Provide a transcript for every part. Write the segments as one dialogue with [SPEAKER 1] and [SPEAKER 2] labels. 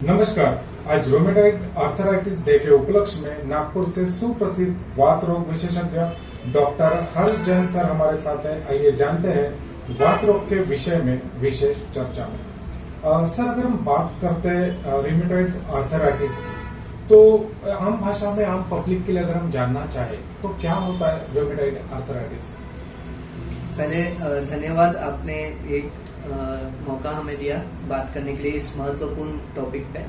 [SPEAKER 1] नमस्कार। आज rheumatoid arthritis day के उपलक्ष्य में नागपुर से सुप्रसिद्ध वात रोग विशेषज्ञ डॉक्टर हर्ष जैन सर हमारे साथ हैं। आइए जानते हैं वात रोग के विषय में विशेष चर्चा में। सर, अगर हम बात करते हैं रोमेटॉइड आर्थराइटिस की, तो आम भाषा में आम पब्लिक के लिए अगर हम जानना चाहें तो क्या होता है रोमेटॉइड आर्थराइटिस?
[SPEAKER 2] पहले धन्यवाद, आपने एक मौका हमें दिया बात करने के लिए इस महत्वपूर्ण टॉपिक पे।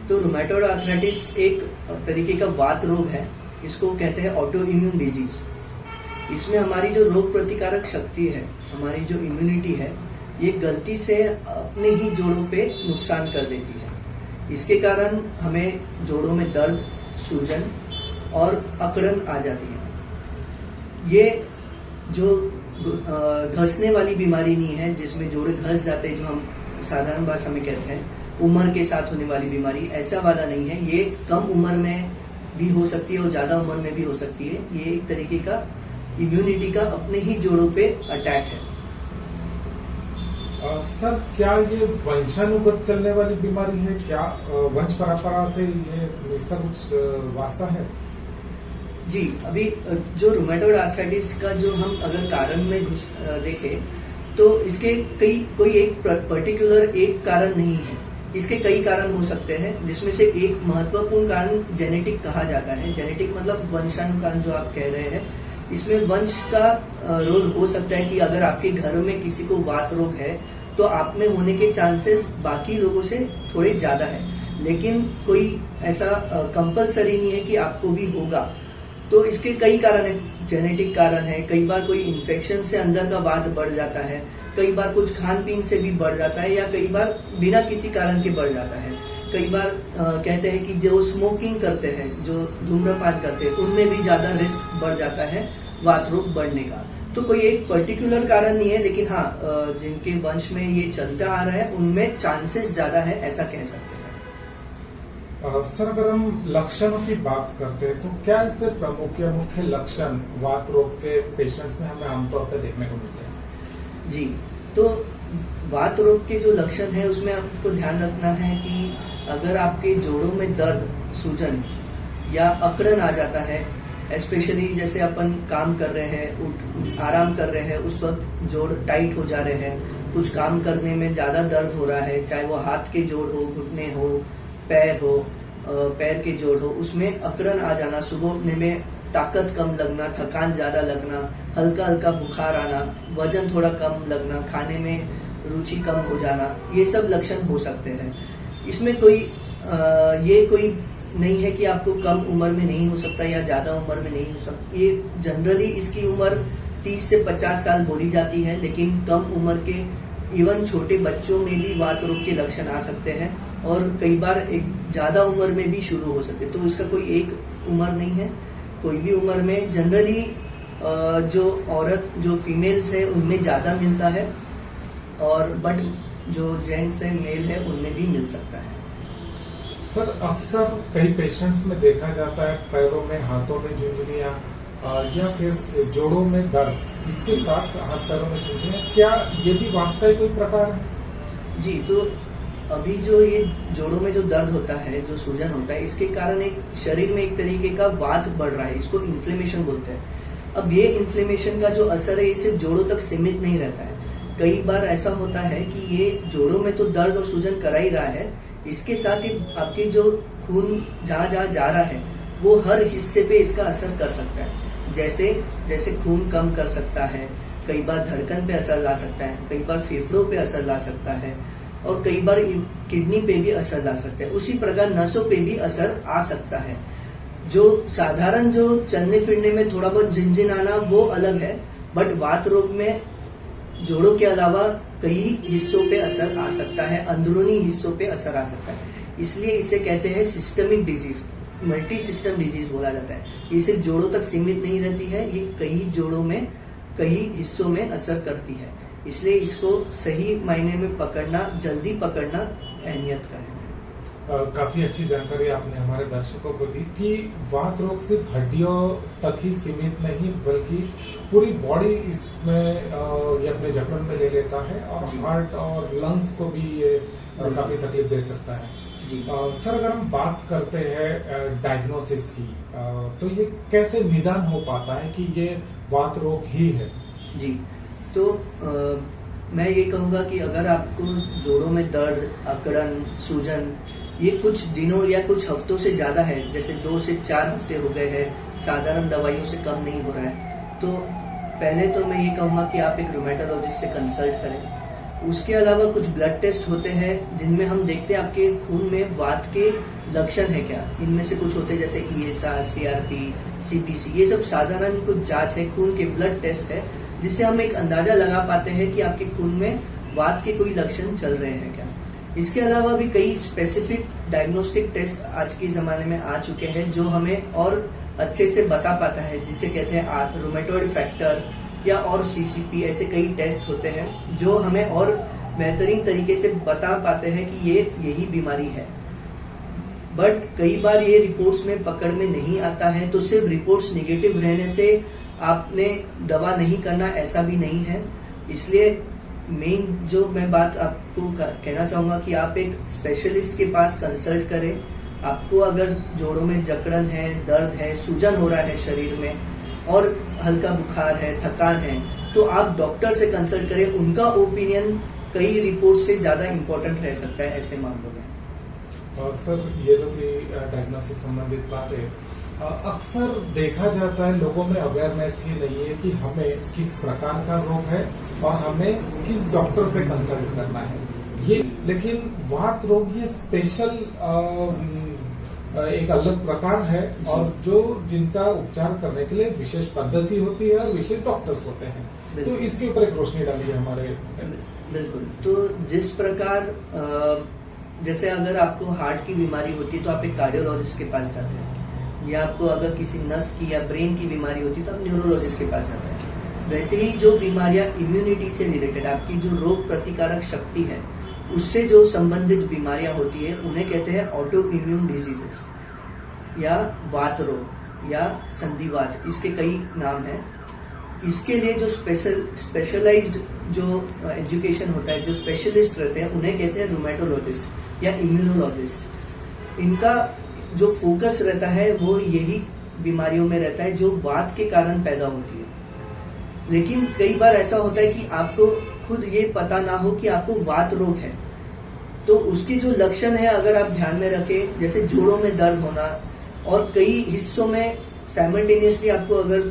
[SPEAKER 2] तो रूमेटॉइड आर्थराइटिस एक तरीके का वात रोग है। इसको कहते हैं ऑटो इम्यून डिजीज। इसमें हमारी जो रोग प्रतिकारक शक्ति है, हमारी जो इम्यूनिटी है, ये गलती से अपने ही जोड़ों पे नुकसान कर देती है। इसके कारण हमें जोड़ों में दर्द, सूजन और अकड़न आ जाती है। ये जो घसने वाली बीमारी नहीं है जिसमें जोड़े घस जाते हैं, जो हम साधारण भाषा में कहते हैं उम्र के साथ होने वाली बीमारी, ऐसा वाला नहीं है। ये कम उम्र में भी हो सकती है और ज्यादा उम्र में भी हो सकती है। ये एक तरीके का इम्यूनिटी का अपने ही जोड़ों पे अटैक है।
[SPEAKER 1] सर, क्या ये वंशानुगत चलने वाली बीमारी है? क्या वंश परंपरा से ये इसका कुछ वास्ता है?
[SPEAKER 2] जी, अभी जो रूमेटॉइड आर्थराइटिस का जो हम अगर कारण में देखें तो इसके कोई एक पर्टिकुलर एक कारण नहीं है। इसके कई कारण हो सकते हैं, जिसमें से एक महत्वपूर्ण कारण जेनेटिक कहा जाता है। जेनेटिक मतलब वंशानुकारण जो आप कह रहे हैं। इसमें वंश का रोल हो सकता है कि अगर आपके घर में किसी को वात रोग है तो आप में होने के चांसेस बाकी लोगों से थोड़े ज्यादा है, लेकिन कोई ऐसा कंपलसरी नहीं है कि आपको भी होगा। तो इसके कई कारण है, जेनेटिक कारण है, कई बार कोई इन्फेक्शन से अंदर का वात बढ़ जाता है, कई बार कुछ खान पीन से भी बढ़ जाता है, या कई बार बिना किसी कारण के बढ़ जाता है। कई बार कहते हैं कि जो स्मोकिंग करते हैं, जो धूम्रपान करते हैं, उनमें भी ज्यादा रिस्क बढ़ जाता है वात रोग बढ़ने का। तो कोई एक पर्टिकुलर कारण नहीं है, लेकिन हाँ, जिनके वंश में ये चलता आ रहा है उनमें चांसेस ज्यादा है, ऐसा कह सकते हैं।
[SPEAKER 1] सर, अगर हम लक्षणों की बात करते हैं तो क्या ऐसे प्रमुख या मुख्य लक्षण वात रोग के पेशेंट्स में हमें आमतौर पर देखने को मिलते हैं?
[SPEAKER 2] जी, तो वात रोग के जो लक्षण है उसमें आपको ध्यान रखना है कि अगर आपके जोड़ों में दर्द, सूजन या अकड़न आ जाता है, स्पेशली जैसे अपन काम कर रहे हैं, आराम कर रहे हैं, उस वक्त जोड़ टाइट हो जा रहे हैं, कुछ काम करने में ज्यादा दर्द हो रहा है, चाहे वो हाथ के जोड़ हो, घुटने हो, पैर हो, पैर के जोड़ हो, उसमें अकड़न आ जाना, सुबह उठने में ताकत कम लगना, थकान ज्यादा लगना, हल्का हल्का बुखार आना, वजन थोड़ा कम लगना, खाने में रुचि कम हो जाना, ये सब लक्षण हो सकते हैं। इसमें ये कोई नहीं है कि आपको कम उम्र में नहीं हो सकता या ज्यादा उम्र में नहीं हो सकता। ये जनरली इसकी उम्र 30 से 50 साल बोली जाती है, लेकिन कम उम्र के इवन छोटे बच्चों में भी वात रोग के लक्षण आ सकते हैं और कई बार एक ज्यादा उम्र में भी शुरू हो सकते हैं। तो इसका कोई एक उम्र नहीं है, कोई भी उम्र में जनरली जो औरत, जो फीमेल्स है, उनमें ज्यादा मिलता है, और बट जो जेंट्स है, मेल है, उनमें भी मिल सकता है।
[SPEAKER 1] सर, अक्सर कई पेशेंट्स में देखा जाता है पैरों में, हाथों में झुंझुनियां या फिर जोड़ों में दर्द, इसके साथ हाथ पैरों में झुंझुनियां, क्या ये भी वात का ही कोई प्रकार है?
[SPEAKER 2] जी, तो अभी जो ये जोड़ों में जो दर्द होता है, जो सूजन होता है, इसके कारण एक शरीर में एक तरीके का वात बढ़ रहा है, इसको इन्फ्लेमेशन बोलते हैं। अब ये इन्फ्लेमेशन का जो असर है, ये सिर्फ जोड़ों तक सीमित नहीं रहता है। कई बार ऐसा होता है कि ये जोड़ों में तो दर्द और सूजन करा ही रहा है, इसके साथ ही आपके जो खून जहाँ जहाँ जा रहा है वो हर हिस्से पे इसका असर कर सकता है। जैसे खून कम कर सकता है, कई बार धड़कन पे असर ला सकता है, कई बार फेफड़ों पे असर ला सकता है, और कई बार किडनी पे भी असर ला सकता है। उसी प्रकार नसों पे भी असर आ सकता है। जो साधारण जो चलने फिरने में थोड़ा बहुत झिनझिन आना वो अलग है, बट वात रोग में जोड़ों के अलावा कई हिस्सों पे असर आ सकता है, अंदरूनी हिस्सों पे असर आ सकता है। इसलिए इसे कहते हैं systemic disease, multi system disease बोला जाता है। ये सिर्फ जोड़ों तक सीमित नहीं रहती है, ये कई जोड़ों में, कई हिस्सों में असर करती है। इसलिए इसको सही मायने में पकड़ना, जल्दी पकड़ना अहमियत का है।
[SPEAKER 1] काफी अच्छी जानकारी आपने हमारे दर्शकों को दी कि वात रोग सिर्फ हड्डियों तक ही सीमित नहीं, बल्कि पूरी बॉडी इसमें ये अपने जकड़न में ले लेता है और हार्ट और लंग्स को भी ये काफी तकलीफ दे सकता है।
[SPEAKER 2] जी।
[SPEAKER 1] सर अगर हम बात करते हैं डायग्नोसिस की, तो ये कैसे निदान हो पाता है कि ये वात रोग ही है?
[SPEAKER 2] जी, तो मैं ये कहूँगा कि अगर आपको जोड़ों में दर्द, अकड़न, सूजन ये कुछ दिनों या कुछ हफ्तों से ज़्यादा है, जैसे 2 से 4 हफ्ते हो गए हैं, साधारण दवाइयों से कम नहीं हो रहा है, तो पहले तो मैं ये कहूँगा कि आप एक रूमेटोलॉजिस्ट से कंसल्ट करें। उसके अलावा कुछ ब्लड टेस्ट होते हैं जिनमें हम देखते हैं आपके खून में वात के लक्षण है क्या। इनमें से कुछ होते हैं जैसे ESR, CRP, CBC, ये सब साधारण कुछ जांच है, खून के ब्लड टेस्ट है, जिससे हम एक अंदाजा लगा पाते हैं कि आपके खून में वात के कोई लक्षण चल रहे हैं क्या। इसके अलावा भी कई स्पेसिफिक डायग्नोस्टिक टेस्ट आज के ज़माने में आ चुके हैं जो हमें और अच्छे से बता पाता है, जिसे कहते हैं रूमेटॉइड फैक्टर या और CCP। ऐसे कई टेस्ट होते हैं जो हमें और बेहतरीन तरीके से बता पाते हैं कि ये यही बीमारी है। बट कई बार ये रिपोर्ट्स में पकड़ में नहीं आता है, तो सिर्फ रिपोर्ट्स नेगेटिव रहने से आपने दवा नहीं करना ऐसा भी नहीं है। इसलिए मेन जो मैं बात आपको कहना चाहूँगा कि आप एक स्पेशलिस्ट के पास कंसल्ट करें। आपको अगर जोड़ों में जकड़न है, दर्द है, सूजन हो रहा है शरीर में और हल्का बुखार है, थकान है, तो आप डॉक्टर से कंसल्ट करें। उनका ओपिनियन कई रिपोर्ट से ज़्यादा इम्पोर्टेंट रह सकता है ऐसे मामलों में।
[SPEAKER 1] और सर ये तो थी डायग्नोसिस संबंधित बातें। अक्सर देखा जाता है लोगों में अवेयरनेस ही नहीं है कि हमें किस प्रकार का रोग है और हमें किस डॉक्टर से कंसल्ट करना है ये। लेकिन वात रोग ये स्पेशल एक अलग प्रकार है और जो जिनका उपचार करने के लिए विशेष पद्धति होती है और विशेष डॉक्टर्स होते हैं, तो इसके ऊपर एक रोशनी डाली है हमारे।
[SPEAKER 2] बिल्कुल, तो जिस प्रकार जैसे अगर आपको हार्ट की बीमारी होती है तो आप एक कार्डियोलॉजिस्ट के पास जाते हैं, या आपको अगर किसी नस की या ब्रेन की बीमारी होती है तो आप न्यूरोलॉजिस्ट के पास जाते हैं। वैसे ही जो बीमारियां इम्यूनिटी से रिलेटेड, आपकी जो रोग प्रतिकारक शक्ति है उससे जो संबंधित बीमारियां होती है उन्हें कहते हैं ऑटो इम्यून डिजीजेस या वात रोग या संधिवात, इसके कई नाम हैं। इसके लिए जो स्पेशलाइज्ड जो एजुकेशन होता है, जो स्पेशलिस्ट रहते हैं, उन्हें कहते हैं रूमेटोलॉजिस्ट या इम्यूनोलॉजिस्ट। इनका जो फोकस रहता है वो यही बीमारियों में रहता है जो वात के कारण पैदा होती है। लेकिन कई बार ऐसा होता है कि आपको खुद ये पता ना हो कि आपको वात रोग है, तो उसके जो लक्षण है अगर आप ध्यान में रखें, जैसे जोड़ों में दर्द होना और कई हिस्सों में साइमल्टेनियसली आपको अगर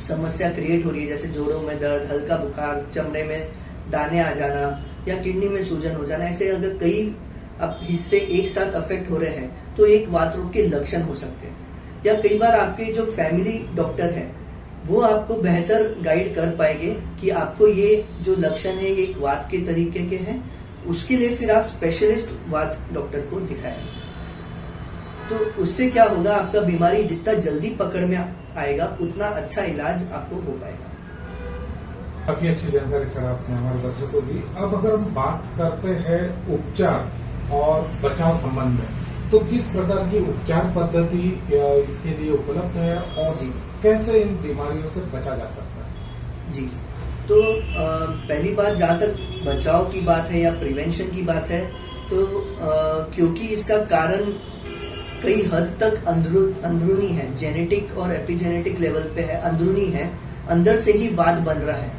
[SPEAKER 2] समस्या क्रिएट हो रही है, जैसे जोड़ों में दर्द, हल्का बुखार, चमड़े में दाने आ जाना या किडनी में सूजन हो जाना, ऐसे अगर कई अब हिस्से एक साथ अफेक्ट हो रहे हैं तो एक वात रोग के लक्षण हो सकते हैं। या कई बार आपके जो फैमिली डॉक्टर है वो आपको बेहतर गाइड कर पाएंगे कि आपको ये जो लक्षण है ये एक वात के तरीके के हैं, उसके लिए फिर आप स्पेशलिस्ट वात डॉक्टर को दिखाएं। तो उससे क्या होगा, आपका बीमारी जितना जल्दी पकड़ में आएगा उतना अच्छा इलाज आपको हो पाएगा।
[SPEAKER 1] काफी अच्छी जानकारी सर आपने हमारे दर्शकों को दी। अब अगर हम बात करते हैं उपचार और बचाव संबंध में, तो किस प्रकार की उपचार पद्धति इसके लिए उपलब्ध है और कैसे इन बीमारियों से बचा जा सकता है?
[SPEAKER 2] जी, तो पहली बात, जहाँ तक बचाव की बात है या प्रिवेंशन की बात है, तो क्योंकि इसका कारण कई हद तक अंदरूनी है, जेनेटिक और एपिजेनेटिक लेवल पे है, अंदरूनी है, अंदर से ही वात बन रहा है,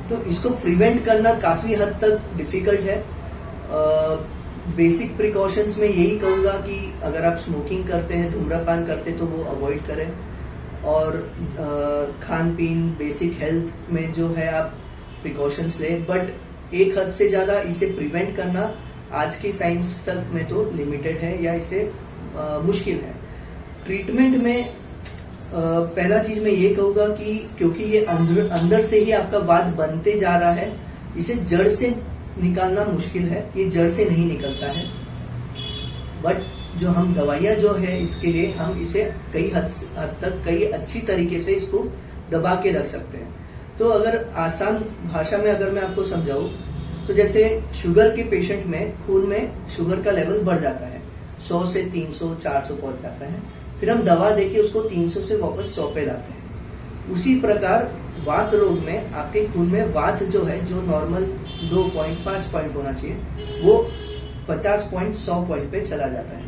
[SPEAKER 2] तो इसको प्रिवेंट करना काफी हद तक डिफिकल्ट है। बेसिक प्रिकॉशंस में यही कहूंगा कि अगर आप स्मोकिंग करते हैं, धूम्रपान करते हैं, तो वो अवॉइड करें, और खान पीन, बेसिक हेल्थ में जो है आप प्रिकॉशंस लें। बट एक हद से ज्यादा इसे प्रिवेंट करना आज की साइंस तक में तो लिमिटेड है या इसे मुश्किल है। ट्रीटमेंट में पहला चीज मैं ये कहूंगा कि क्योंकि ये अंदर से ही आपका वात बनते जा रहा है, इसे जड़ से निकालना मुश्किल है, ये जड़ से नहीं निकलता है। बट जो हम दवाइयां जो है इसके लिए हम इसे कई हद तक कई अच्छी तरीके से इसको दबा के रख सकते हैं। तो अगर आसान भाषा में अगर मैं आपको समझाऊं, तो जैसे शुगर के पेशेंट में खून में शुगर का लेवल बढ़ जाता है, 100 से 300 400 पहुंच जाता है, फिर हम दवा देके उसको 300 से वापस 100 पे लाते हैं। उसी प्रकार वात रोग में आपके खून में वात जो है, जो नॉर्मल 2 पॉइंट 5 पॉइंट होना चाहिए, वो 50 पॉइंट 100 पॉइंट पे चला जाता है।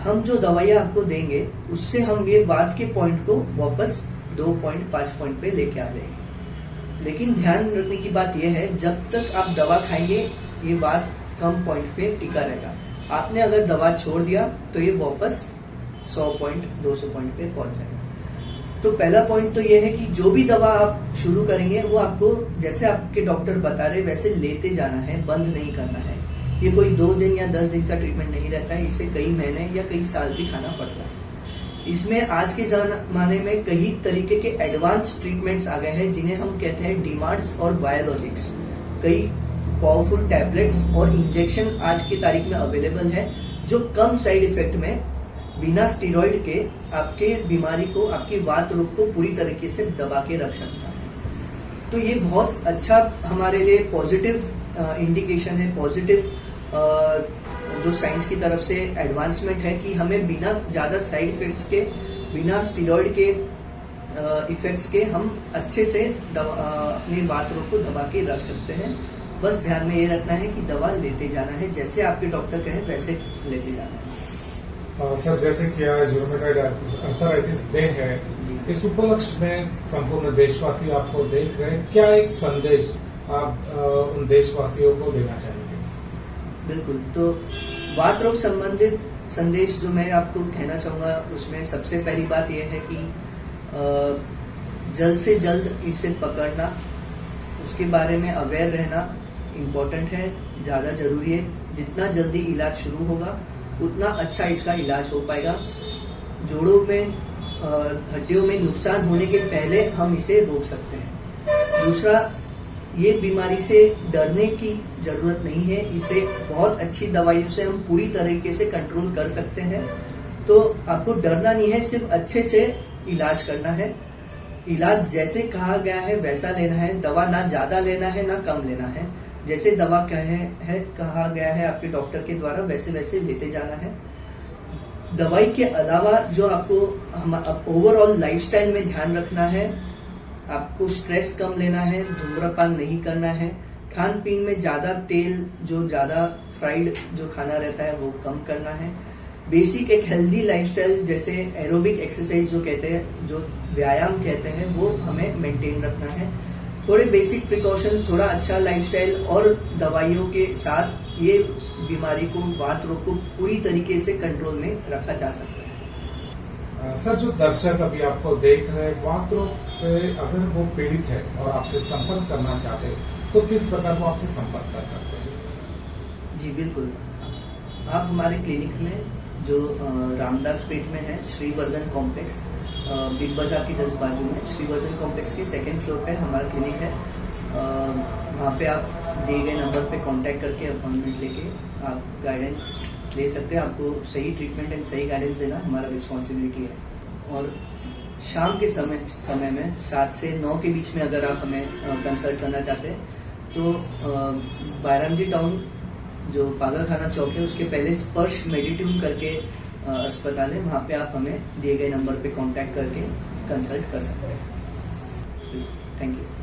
[SPEAKER 2] हम जो दवाइयाँ आपको देंगे उससे हम ये वात के पॉइंट को वापस 2 पॉइंट 5 पॉइंट पे लेके आ जाएंगे। लेकिन ध्यान रखने की बात यह है, जब तक आप दवा खाएंगे ये वात कम पॉइंट पे टिका रहेगा। आपने अगर दवा छोड़ दिया तो ये वापस 100 पॉइंट 200 पॉइंट पे पहुंच जाएगा। तो पहला पॉइंट तो ये है कि जो भी दवा आप शुरू करेंगे वो आपको जैसे आपके डॉक्टर बता रहे वैसे लेते जाना है, बंद नहीं करना है। ये कोई 2 दिन या 10 दिन का ट्रीटमेंट नहीं रहता है, इसे कई महीने या कई साल भी खाना पड़ता है। इसमें आज के जमाने में कई तरीके के एडवांस ट्रीटमेंट्स आ गए हैं जिन्हें हम कहते हैं डीमार्ट्स और बायोलॉजिक्स। कई पावरफुल टैबलेट्स और इंजेक्शन आज की तारीख में अवेलेबल है जो कम साइड इफेक्ट में बिना स्टीरॉइड के आपके बीमारी को, आपकी वात रोग को पूरी तरीके से दबा के रख सकता है। तो ये बहुत अच्छा हमारे लिए पॉजिटिव इंडिकेशन है, पॉजिटिव जो साइंस की तरफ से एडवांसमेंट है कि हमें बिना ज्यादा साइड इफेक्ट्स के, बिना स्टीरॉइड के इफेक्ट्स के हम अच्छे से अपनी वात रोग को दबा के रख सकते हैं। बस ध्यान में ये रखना है कि दवा लेते जाना है, जैसे आपके डॉक्टर कहें वैसे लेते जाना है।
[SPEAKER 1] सर, जैसे कि आज रूमेटॉइड आर्थराइटिस डे है, इस उपलक्ष्य में संपूर्ण देशवासी आपको देख रहे हैं, क्या एक संदेश आप उन देशवासियों को देना चाहेंगे?
[SPEAKER 2] बिल्कुल, तो वात रोग संबंधित संदेश जो मैं आपको कहना चाहूंगा उसमें सबसे पहली बात यह है कि जल्द से जल्द इसे पकड़ना, उसके बारे में अवेयर रहना इम्पोर्टेंट है, ज्यादा जरूरी है। जितना जल्दी इलाज शुरू होगा उतना अच्छा इसका इलाज हो पाएगा। जोड़ों में, हड्डियों में नुकसान होने के पहले हम इसे रोक सकते हैं। दूसरा, ये बीमारी से डरने की जरूरत नहीं है, इसे बहुत अच्छी दवाइयों से हम पूरी तरीके से कंट्रोल कर सकते हैं। तो आपको डरना नहीं है, सिर्फ अच्छे से इलाज करना है। इलाज जैसे कहा गया है वैसा लेना है, दवा ना ज्यादा लेना है ना कम लेना है। जैसे दवा कहा गया है आपके डॉक्टर के द्वारा वैसे वैसे लेते जाना है। दवाई के अलावा जो आपको ओवरऑल लाइफस्टाइल में ध्यान रखना है, आपको स्ट्रेस कम लेना है, धूम्रपान नहीं करना है, खान पीन में ज्यादा तेल, जो ज्यादा फ्राइड जो खाना रहता है वो कम करना है। बेसिक एक हेल्दी लाइफस्टाइल जैसे एरोबिक एक्सरसाइज जो कहते हैं, जो व्यायाम कहते हैं, वो हमें मेंटेन रखना है। थोड़े बेसिक प्रिकॉशंस, थोड़ा अच्छा लाइफस्टाइल और दवाइयों के साथ ये बीमारी को, वात रोग को पूरी तरीके से कंट्रोल में रखा जा सकता है।
[SPEAKER 1] सर, जो दर्शक अभी आपको देख रहे हैं, वात रोग से अगर वो पीड़ित है और आपसे संपर्क करना चाहते हैं तो किस प्रकार वो आपसे संपर्क कर सकते हैं?
[SPEAKER 2] जी बिल्कुल, आप हमारे क्लिनिक में जो रामदास पेट में है, श्रीवर्धन कॉम्प्लेक्स, बिग बाजार की जस्ट बाजू में श्रीवर्धन कॉम्प्लेक्स के 2nd फ्लोर पे हमारा क्लिनिक है। वहाँ पे आप दिए गए नंबर पे कांटेक्ट करके अपॉइंटमेंट लेके आप गाइडेंस ले सकते हैं। आपको सही ट्रीटमेंट एंड सही गाइडेंस देना हमारा रिस्पॉन्सिबिलिटी है। और शाम के समय में 7 से 9 के बीच में अगर आप हमें कंसल्ट करना चाहते हैं तो बायरामजी टाउन जो पागल खाना चौक है उसके पहले स्पर्श मेडिट्यून करके अस्पताल है, वहाँ पे आप हमें दिए गए नंबर पे कांटेक्ट करके कंसल्ट कर सकते हैं। Thank you.